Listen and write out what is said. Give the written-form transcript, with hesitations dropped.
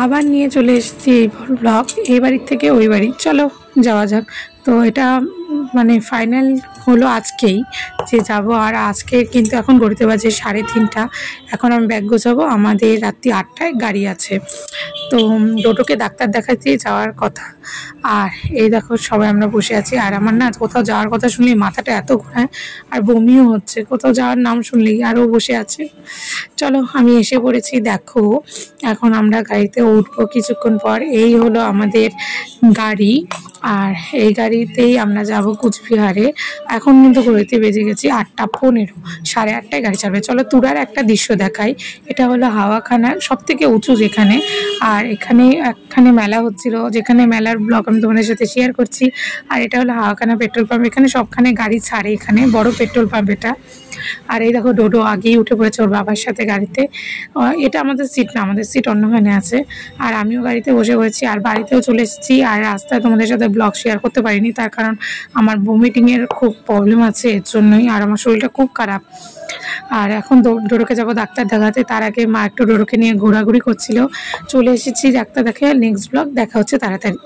আবার নিয়ে চলে এসেছি এই ব্লগ, এই বাড়ির থেকে ওই বাড়ি। চলো যাওয়া যাক। তো এটা মানে ফাইনাল হলো আজকেই যে যাব। আর আজকে কিন্তু এখন ঘড়িতে বাজে 3:30। এখন আমি ব্যাগ গোছাবো, আমাদের রাত্রি 8টায় গাড়ি আছে। তো ডোটোকে ডাক্তার দেখাতে যাওয়ার কথা। আর এই দেখো সবাই আমরা বসে আছি। আর আমার না কোথাও যাওয়ার কথা শুনলেই মাথাটা এত ঘোরায় আর বমিও হচ্ছে, কোথাও যাওয়ার নাম শুনলেই। আরও বসে আছে। চলো আমি এসে পড়েছি, দেখো এখন আমরা গাড়িতে উঠবো কিছুক্ষণ পর। এই হলো আমাদের গাড়ি, আর এই গাড়িতেই আমরা যাব কুচবিহারে। এখন কিন্তু ঘড়িতে বেজে গেছি 8:15, 8:30টায় গাড়ি ছাড়বে। চলো তুরার একটা দৃশ্য দেখাই। এটা হলো হাওয়াখানা, সব থেকে উঁচু যেখানে। আর এখানে মেলা হচ্ছিল, যেখানে মেলার ব্লগ আমি তোমাদের সাথে শেয়ার করছি। আর এটা হলো হাওয়াখানা পেট্রোল পাম্প, এখানে সবখানে গাড়ি ছাড়ে, এখানে বড় পেট্রোল পাম্প এটা। আর এই দেখো ডোডো আগেই উঠে পড়েছে ওর বাবার সাথে গাড়িতে। এটা আমাদের সিট না, আমাদের সিট অন্যখানে আছে। আর আমিও গাড়িতে বসে পড়েছি, আর বাড়িতেও চলে এসেছি। আর রাস্তায় তোমাদের সাথে ব্লগ শেয়ার করতে পারিনি, তার কারণ আমার ভমিটিংয়ের খুব প্রবলেম আছে, এর জন্যই। আর আমার শরীরটা খুব খারাপ। আর এখন ডোডোকে যাবো ডাক্তার দেখাতে। তার আগে মা একটু ডোডোকে নিয়ে ঘোরাঘুরি করছিল। চলে এসেছি ডাক্তার দেখে। নেক্সট ব্লগ দেখা হচ্ছে তাড়াতাড়ি।